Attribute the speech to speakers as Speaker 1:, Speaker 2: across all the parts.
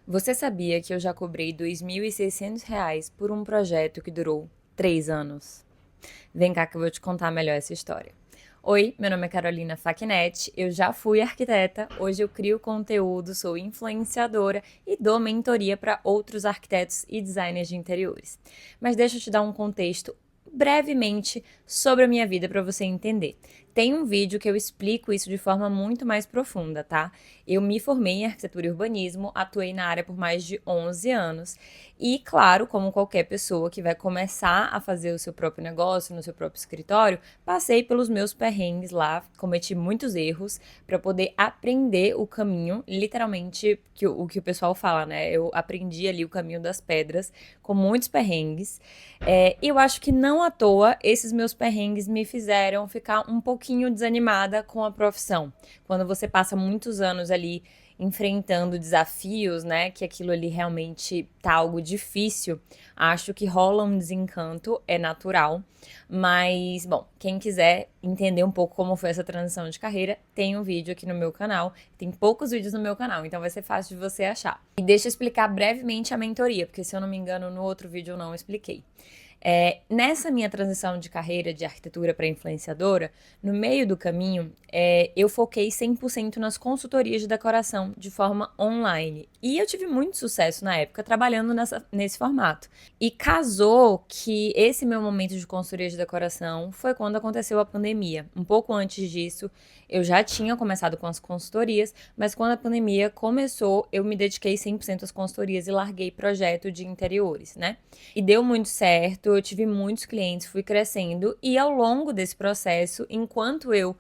Speaker 1: Você sabia que eu já cobrei R$ 2.600 por um projeto que durou 3 anos? Vem cá que eu vou te contar melhor essa história. Oi, meu nome é Carolina Facchinetti, eu já fui arquiteta, hoje eu crio conteúdo, sou influenciadora e dou mentoria para outros arquitetos e designers de interiores. Mas deixa eu te dar um contexto brevemente sobre a minha vida para você entender. Tem um vídeo que eu explico isso de forma muito mais profunda, tá? Eu me formei em arquitetura e urbanismo, atuei na área por mais de 11 anos e, claro, como qualquer pessoa que vai começar a fazer o seu próprio negócio, no seu próprio escritório, passei pelos meus perrengues lá, cometi muitos erros para poder aprender o caminho, literalmente o que o pessoal fala, né? Eu aprendi ali o caminho das pedras com muitos perrengues. Eu acho que não à toa esses meus perrengues me fizeram ficar um pouquinho desanimada com a profissão. Quando você passa muitos anos ali enfrentando desafios, né, que aquilo ali realmente tá algo difícil, acho que rola um desencanto, é natural. Mas, bom, quem quiser entender um pouco como foi essa transição de carreira, tem um vídeo aqui no meu canal. Tem poucos vídeos no meu canal, então vai ser fácil de você achar. E deixa eu explicar brevemente a mentoria, porque se eu não me engano, no outro vídeo eu não expliquei. Nessa minha transição de carreira de arquitetura para influenciadora, no meio do caminho, eu foquei 100% nas consultorias de decoração de forma online. E eu tive muito sucesso na época trabalhando nesse formato. E casou que esse meu momento de consultoria de decoração foi quando aconteceu a pandemia. Um pouco antes disso, eu já tinha começado com as consultorias, mas quando a pandemia começou, eu me dediquei 100% às consultorias e larguei projeto de interiores, né? E deu muito certo, eu tive muitos clientes, fui crescendo e ao longo desse processo, enquanto eu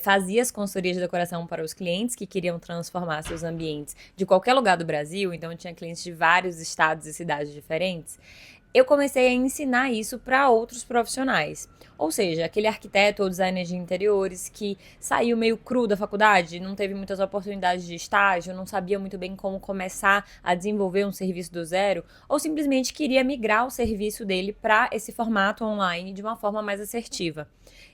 Speaker 1: fazia as consultorias de decoração para os clientes que queriam transformar seus ambientes de qualquer lugar do Brasil, então eu tinha clientes de vários estados e cidades diferentes, eu comecei a ensinar isso para outros profissionais. Ou seja, aquele arquiteto ou designer de interiores que saiu meio cru da faculdade, não teve muitas oportunidades de estágio, não sabia muito bem como começar a desenvolver um serviço do zero, ou simplesmente queria migrar o serviço dele para esse formato online de uma forma mais assertiva.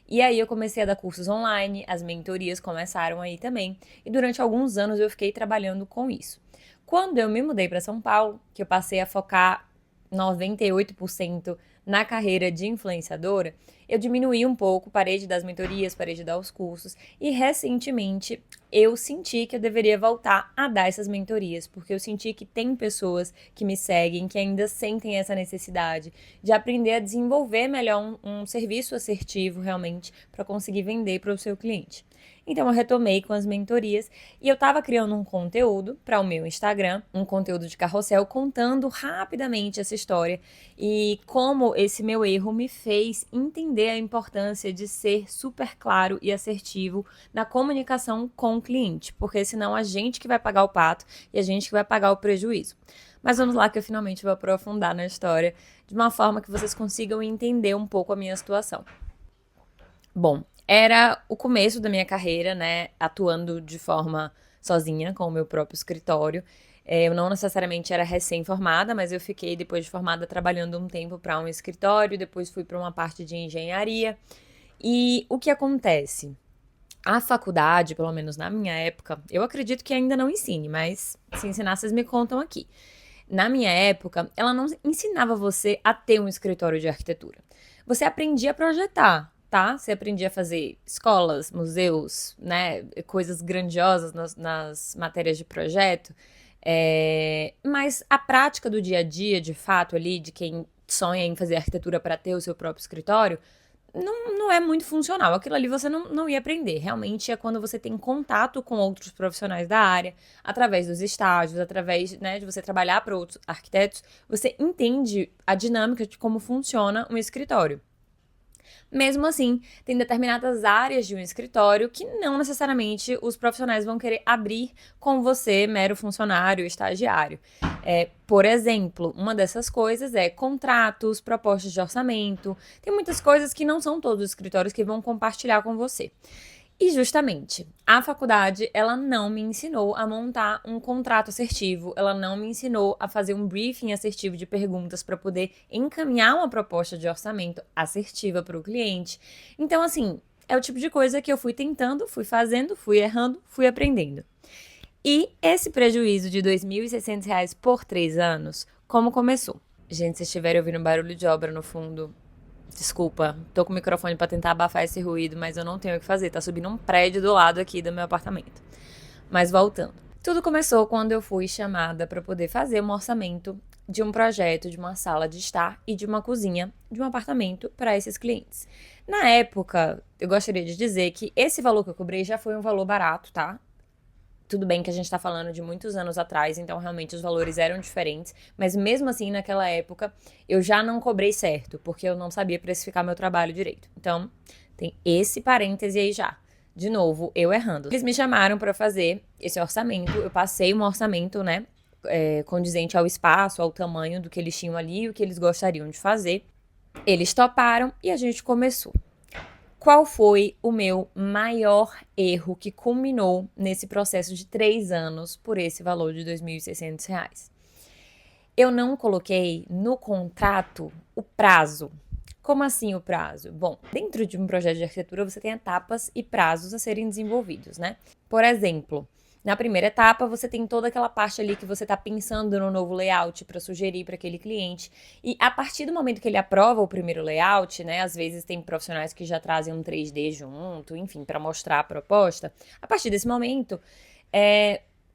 Speaker 1: E aí eu comecei a dar cursos online, as mentorias começaram aí também, e durante alguns anos eu fiquei trabalhando com isso. Quando eu me mudei para São Paulo, que eu passei a focar 98% na carreira de influenciadora, eu diminuí um pouco, parei de dar as mentorias, parei de dar os cursos e recentemente eu senti que eu deveria voltar a dar essas mentorias, porque eu senti que tem pessoas que me seguem que ainda sentem essa necessidade de aprender a desenvolver melhor um serviço assertivo realmente para conseguir vender para o seu cliente. Então eu retomei com as mentorias e eu estava criando um conteúdo para o meu Instagram, um conteúdo de carrossel contando rapidamente essa história e como esse meu erro me fez entender a importância de ser super claro e assertivo na comunicação com o cliente, porque senão a gente que vai pagar o pato e a gente que vai pagar o prejuízo. Mas vamos lá que eu finalmente vou aprofundar na história de uma forma que vocês consigam entender um pouco a minha situação. Bom, era o começo da minha carreira, né, atuando de forma sozinha, com o meu próprio escritório. Eu não necessariamente era recém-formada, mas eu fiquei, depois de formada, trabalhando um tempo para um escritório, depois fui para uma parte de engenharia. E o que acontece? A faculdade, pelo menos na minha época, eu acredito que ainda não ensine, mas se ensinar, vocês me contam aqui. Na minha época, ela não ensinava você a ter um escritório de arquitetura. Você aprendia a projetar, tá? Você aprendia a fazer escolas, museus, né? Coisas grandiosas nas matérias de projeto. Mas a prática do dia a dia, de fato, ali, de quem sonha em fazer arquitetura para ter o seu próprio escritório, não é muito funcional. Aquilo ali você não ia aprender. Realmente é quando você tem contato com outros profissionais da área, através dos estágios, através, né, de você trabalhar para outros arquitetos, você entende a dinâmica de como funciona um escritório. Mesmo assim, tem determinadas áreas de um escritório que não necessariamente os profissionais vão querer abrir com você, mero funcionário, estagiário. Por exemplo, uma dessas coisas é contratos, propostas de orçamento. Tem muitas coisas que não são todos os escritórios que vão compartilhar com você. E justamente, a faculdade, ela não me ensinou a montar um contrato assertivo, ela não me ensinou a fazer um briefing assertivo de perguntas para poder encaminhar uma proposta de orçamento assertiva para o cliente. Então, assim, é o tipo de coisa que eu fui tentando, fui fazendo, fui errando, fui aprendendo. E esse prejuízo de R$ 2.600 por 3 anos, como começou? Gente, se estiverem ouvindo barulho de obra no fundo, desculpa, tô com o microfone pra tentar abafar esse ruído, mas eu não tenho o que fazer, tá subindo um prédio do lado aqui do meu apartamento. Mas voltando. Tudo começou quando eu fui chamada para poder fazer um orçamento de um projeto de uma sala de estar e de uma cozinha de um apartamento para esses clientes. Na época, eu gostaria de dizer que esse valor que eu cobrei já foi um valor barato, tá? Tudo bem que a gente tá falando de muitos anos atrás, então realmente os valores eram diferentes, mas mesmo assim, naquela época, eu já não cobrei certo, porque eu não sabia precificar meu trabalho direito. Então, tem esse parêntese aí já. De novo, eu errando. Eles me chamaram para fazer esse orçamento, eu passei um orçamento, né, condizente ao espaço, ao tamanho do que eles tinham ali e o que eles gostariam de fazer. Eles toparam e a gente começou. Qual foi o meu maior erro que culminou nesse processo de 3 anos por esse valor de R$ 2.600? Eu não coloquei no contrato o prazo. Como assim o prazo? Bom, dentro de um projeto de arquitetura você tem etapas e prazos a serem desenvolvidos, né? Por exemplo, na primeira etapa, você tem toda aquela parte ali que você está pensando no novo layout para sugerir para aquele cliente. E a partir do momento que ele aprova o primeiro layout, né? Às vezes tem profissionais que já trazem um 3D junto, enfim, para mostrar a proposta. A partir desse momento,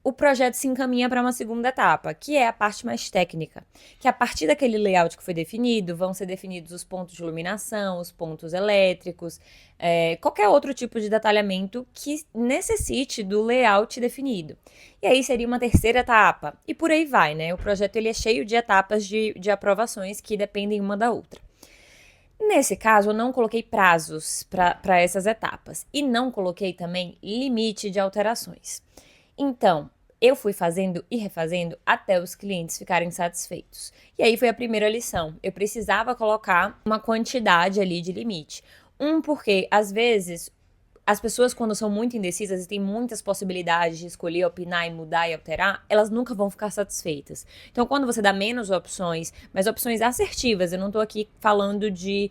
Speaker 1: o projeto se encaminha para uma segunda etapa, que é a parte mais técnica, que a partir daquele layout que foi definido, vão ser definidos os pontos de iluminação, os pontos elétricos, qualquer outro tipo de detalhamento que necessite do layout definido. E aí seria uma terceira etapa, e por aí vai, né? O projeto ele é cheio de etapas de aprovações que dependem uma da outra. Nesse caso, eu não coloquei prazos para essas etapas, e não coloquei também limite de alterações. Então, eu fui fazendo e refazendo até os clientes ficarem satisfeitos. E aí foi a primeira lição. Eu precisava colocar uma quantidade ali de limite. Porque às vezes as pessoas, quando são muito indecisas e têm muitas possibilidades de escolher, opinar e mudar e alterar, elas nunca vão ficar satisfeitas. Então, quando você dá menos opções, mas opções assertivas, eu não tô aqui falando de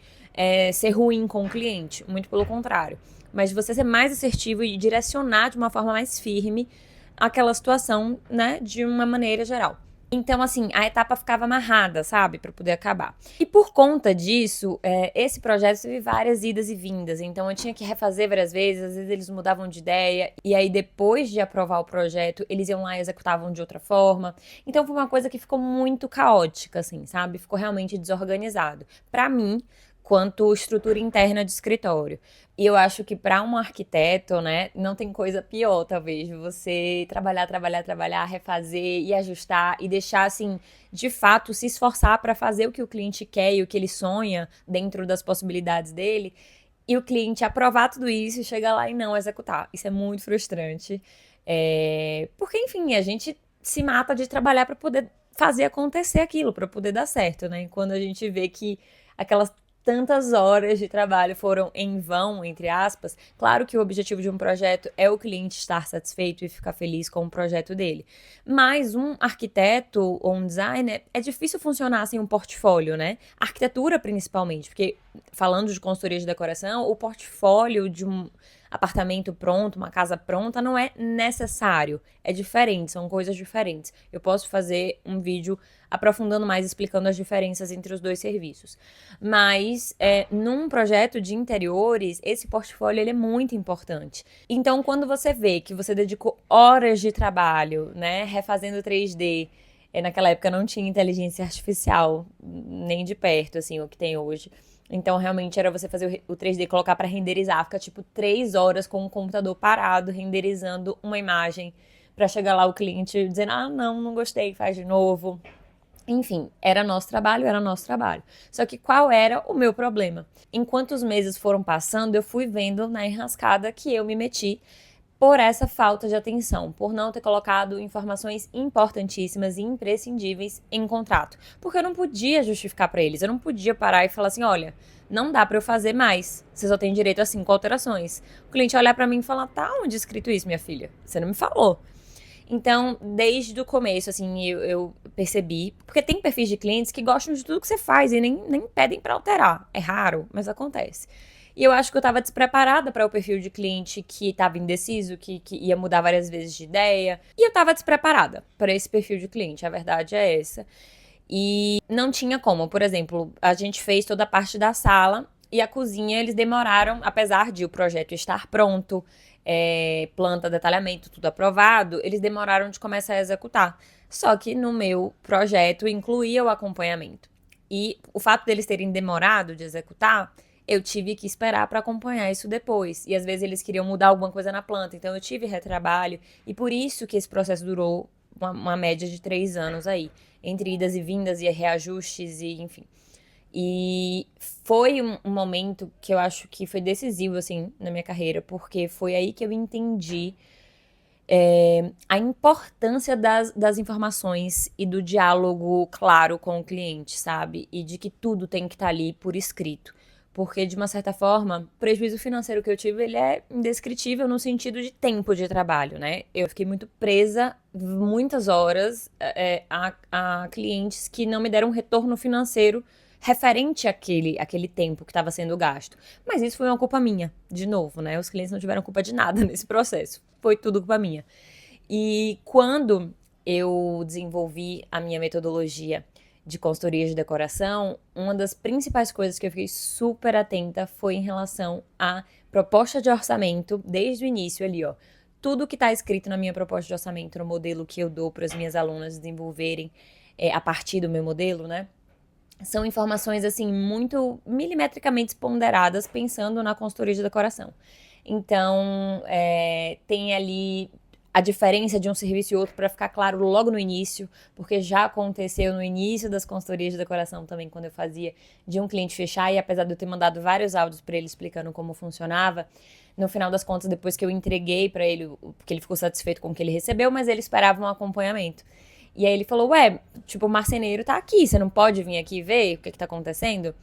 Speaker 1: ser ruim com o cliente, muito pelo contrário. Mas de você ser mais assertivo e direcionar de uma forma mais firme aquela situação, né, de uma maneira geral. Então, assim, a etapa ficava amarrada, sabe, para poder acabar. E por conta disso, esse projeto teve várias idas e vindas. Então, eu tinha que refazer várias vezes, às vezes eles mudavam de ideia. E aí, depois de aprovar o projeto, eles iam lá e executavam de outra forma. Então, foi uma coisa que ficou muito caótica, assim, sabe? Ficou realmente desorganizado. Para mim, quanto estrutura interna de escritório. E eu acho que para um arquiteto, né, não tem coisa pior, talvez, você trabalhar, refazer e ajustar e deixar, assim, de fato, se esforçar para fazer o que o cliente quer e o que ele sonha dentro das possibilidades dele, e o cliente aprovar tudo isso e chegar lá e não executar. Isso é muito frustrante. Porque, enfim, a gente se mata de trabalhar para poder fazer acontecer aquilo, para poder dar certo, né? E quando a gente vê que aquelas tantas horas de trabalho foram em vão, entre aspas. Claro que o objetivo de um projeto é o cliente estar satisfeito e ficar feliz com o projeto dele. Mas um arquiteto ou um designer, é difícil funcionar sem um portfólio, né? Arquitetura principalmente, porque falando de consultoria de decoração, o portfólio de um apartamento pronto, uma casa pronta, não é necessário. É diferente, são coisas diferentes. Eu posso fazer um vídeo aprofundando mais, explicando as diferenças entre os dois serviços. Mas, num projeto de interiores, esse portfólio ele é muito importante. Então, quando você vê que você dedicou horas de trabalho, né, refazendo 3D, naquela época não tinha inteligência artificial, nem de perto, assim, o que tem hoje. Então, realmente, era você fazer o 3D, colocar para renderizar, fica tipo 3 horas com o computador parado, renderizando uma imagem, para chegar lá o cliente dizendo, não gostei, faz de novo. Enfim, era nosso trabalho. Só que qual era o meu problema? Enquanto os meses foram passando, eu fui vendo na enrascada que eu me meti por essa falta de atenção, por não ter colocado informações importantíssimas e imprescindíveis em contrato. Porque eu não podia justificar para eles, eu não podia parar e falar assim, olha, não dá para eu fazer mais, você só tem direito a 5 alterações. O cliente olhar para mim e falar, tá onde escrito isso, minha filha? Você não me falou. Então, desde o começo, assim, eu percebi, porque tem perfis de clientes que gostam de tudo que você faz e nem pedem para alterar. É raro, mas acontece. E eu acho que eu estava despreparada para o perfil de cliente que estava indeciso, que ia mudar várias vezes de ideia. E eu estava despreparada para esse perfil de cliente, a verdade é essa. E não tinha como. Por exemplo, a gente fez toda a parte da sala e a cozinha eles demoraram, apesar de o projeto estar pronto, planta, detalhamento, tudo aprovado, eles demoraram de começar a executar. Só que no meu projeto incluía o acompanhamento. E o fato deles terem demorado de executar, eu tive que esperar para acompanhar isso depois. E às vezes eles queriam mudar alguma coisa na planta, então eu tive retrabalho. E por isso que esse processo durou uma média de 3 anos aí, entre idas e vindas e reajustes e enfim. E foi um momento que eu acho que foi decisivo, assim, na minha carreira, porque foi aí que eu entendi a importância das informações e do diálogo claro com o cliente, sabe? E de que tudo tem que estar ali por escrito. Porque, de uma certa forma, o prejuízo financeiro que eu tive, ele é indescritível no sentido de tempo de trabalho, né? Eu fiquei muito presa muitas horas a clientes que não me deram um retorno financeiro referente àquele tempo que estava sendo gasto. Mas isso foi uma culpa minha, de novo, né? Os clientes não tiveram culpa de nada nesse processo. Foi tudo culpa minha. E quando eu desenvolvi a minha metodologia de consultoria de decoração, uma das principais coisas que eu fiquei super atenta foi em relação à proposta de orçamento, desde o início ali, ó. Tudo que está escrito na minha proposta de orçamento, no modelo que eu dou para as minhas alunas desenvolverem a partir do meu modelo, né? São informações, assim, muito milimetricamente ponderadas, pensando na consultoria de decoração. Então, tem ali a diferença de um serviço e outro para ficar claro logo no início, porque já aconteceu no início das consultorias de decoração também, quando eu fazia, de um cliente fechar, e apesar de eu ter mandado vários áudios para ele explicando como funcionava, no final das contas, depois que eu entreguei para ele, porque ele ficou satisfeito com o que ele recebeu, mas ele esperava um acompanhamento. E aí ele falou, ué, tipo, o marceneiro tá aqui, você não pode vir aqui ver o que tá acontecendo?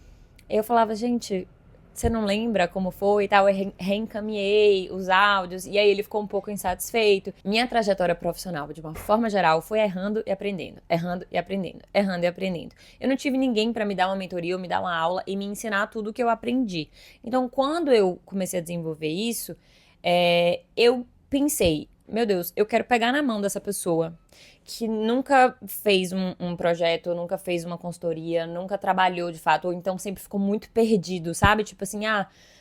Speaker 1: Aí eu falava, gente, você não lembra como foi e tal? Eu reencaminhei os áudios, e aí ele ficou um pouco insatisfeito. Minha trajetória profissional, de uma forma geral, foi errando e aprendendo, errando e aprendendo, errando e aprendendo. Eu não tive ninguém para me dar uma mentoria ou me dar uma aula e me ensinar tudo o que eu aprendi. Então, quando eu comecei a desenvolver isso, eu pensei, meu Deus, eu quero pegar na mão dessa pessoa que nunca fez um projeto, nunca fez uma consultoria, nunca trabalhou de fato, ou então sempre ficou muito perdido, sabe? Tipo assim,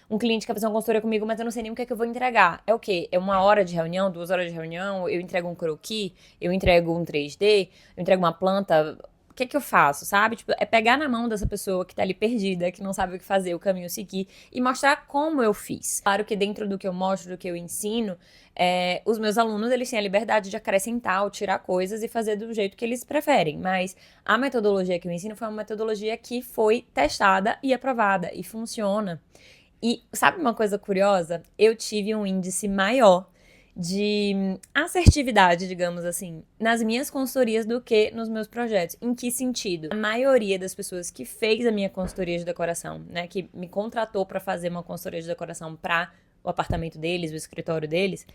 Speaker 1: um cliente quer fazer uma consultoria comigo, mas eu não sei nem o que é que eu vou entregar. É o quê? É 1 hora de reunião, 2 horas de reunião, eu entrego um croquis, eu entrego um 3D, eu entrego uma planta. O que é que eu faço, sabe? Tipo, é pegar na mão dessa pessoa que tá ali perdida, que não sabe o que fazer, o caminho seguir, e mostrar como eu fiz. Claro que dentro do que eu mostro, do que eu ensino, os meus alunos, eles têm a liberdade de acrescentar ou tirar coisas e fazer do jeito que eles preferem, mas a metodologia que eu ensino foi uma metodologia que foi testada e aprovada, e funciona. E sabe uma coisa curiosa? Eu tive um índice maior de assertividade, digamos assim, nas minhas consultorias do que nos meus projetos. Em que sentido? A maioria das pessoas que fez a minha consultoria de decoração, né, que me contratou para fazer uma consultoria de decoração para o apartamento deles, o escritório deles,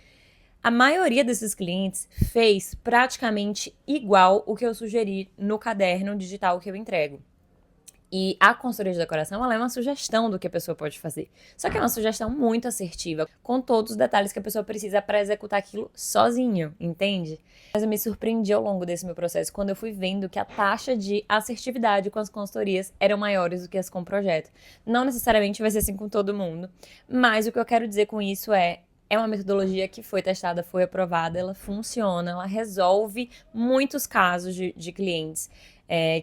Speaker 1: a maioria desses clientes fez praticamente igual o que eu sugeri no caderno digital que eu entrego. E a consultoria de decoração, ela é uma sugestão do que a pessoa pode fazer. Só que é uma sugestão muito assertiva, com todos os detalhes que a pessoa precisa para executar aquilo sozinho, entende? Mas eu me surpreendi ao longo desse meu processo, quando eu fui vendo que a taxa de assertividade com as consultorias eram maiores do que as com o projeto. Não necessariamente vai ser assim com todo mundo, mas o que eu quero dizer com isso é uma metodologia que foi testada, foi aprovada, ela funciona, ela resolve muitos casos de clientes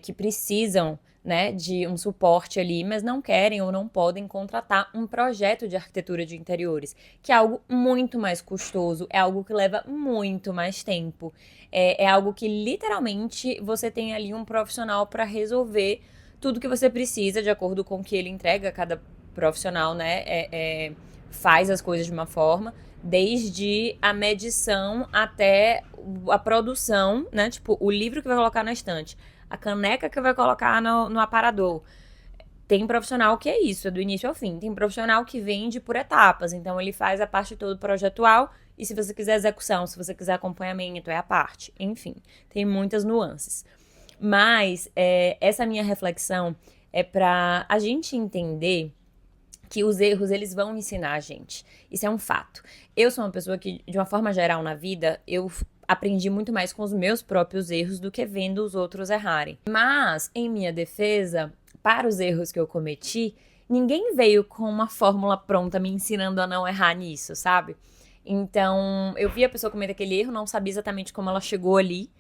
Speaker 1: que precisam, né, de um suporte ali, mas não querem ou não podem contratar um projeto de arquitetura de interiores, que é algo muito mais custoso, é algo que leva muito mais tempo, é algo que literalmente você tem ali um profissional para resolver tudo que você precisa de acordo com o que ele entrega. Cada profissional, né, faz as coisas de uma forma, desde a medição até a produção, né, tipo, o livro que vai colocar na estante, a caneca que vai colocar no aparador. Tem profissional que é isso, é do início ao fim. Tem profissional que vende por etapas, então ele faz a parte toda projetual, e se você quiser execução, se você quiser acompanhamento, é a parte. Enfim, tem muitas nuances. Mas essa minha reflexão é para a gente entender que os erros, eles vão ensinar a gente. Isso é um fato. Eu sou uma pessoa que, de uma forma geral na vida, eu aprendi muito mais com os meus próprios erros do que vendo os outros errarem. Mas, em minha defesa, para os erros que eu cometi, ninguém veio com uma fórmula pronta me ensinando a não errar nisso, sabe? Então, eu vi a pessoa cometer aquele erro, não sabia exatamente como ela chegou ali,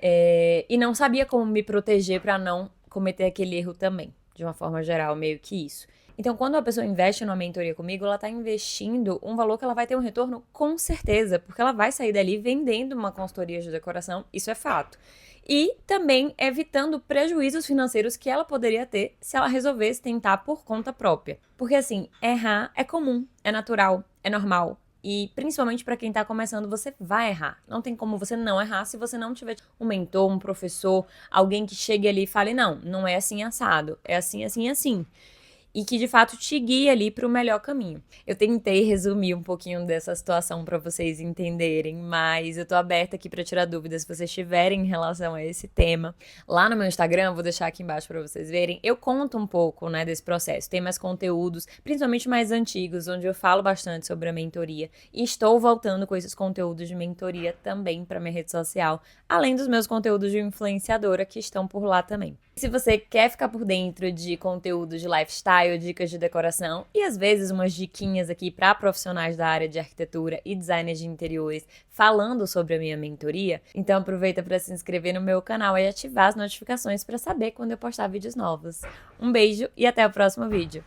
Speaker 1: e não sabia como me proteger para não cometer aquele erro também. De uma forma geral, meio que isso. Então, quando a pessoa investe numa mentoria comigo, ela está investindo um valor que ela vai ter um retorno com certeza, porque ela vai sair dali vendendo uma consultoria de decoração, isso é fato. E também evitando prejuízos financeiros que ela poderia ter se ela resolvesse tentar por conta própria. Porque assim, errar é comum, é natural, é normal. E principalmente para quem tá começando, você vai errar. Não tem como você não errar se você não tiver um mentor, um professor, alguém que chegue ali e fale, não é assim assado, é assim, assim, assim. E que de fato te guie ali para o melhor caminho. Eu tentei resumir um pouquinho dessa situação para vocês entenderem, mas eu tô aberta aqui para tirar dúvidas se vocês tiverem em relação a esse tema. Lá no meu Instagram, vou deixar aqui embaixo para vocês verem, eu conto um pouco, né, desse processo. Tem mais conteúdos, principalmente mais antigos, onde eu falo bastante sobre a mentoria e estou voltando com esses conteúdos de mentoria também para minha rede social, além dos meus conteúdos de influenciadora que estão por lá também. Se você quer ficar por dentro de conteúdos de lifestyle, dicas de decoração e às vezes umas diquinhas aqui para profissionais da área de arquitetura e design de interiores falando sobre a minha mentoria, então aproveita para se inscrever no meu canal e ativar as notificações para saber quando eu postar vídeos novos. Um beijo e até o próximo vídeo!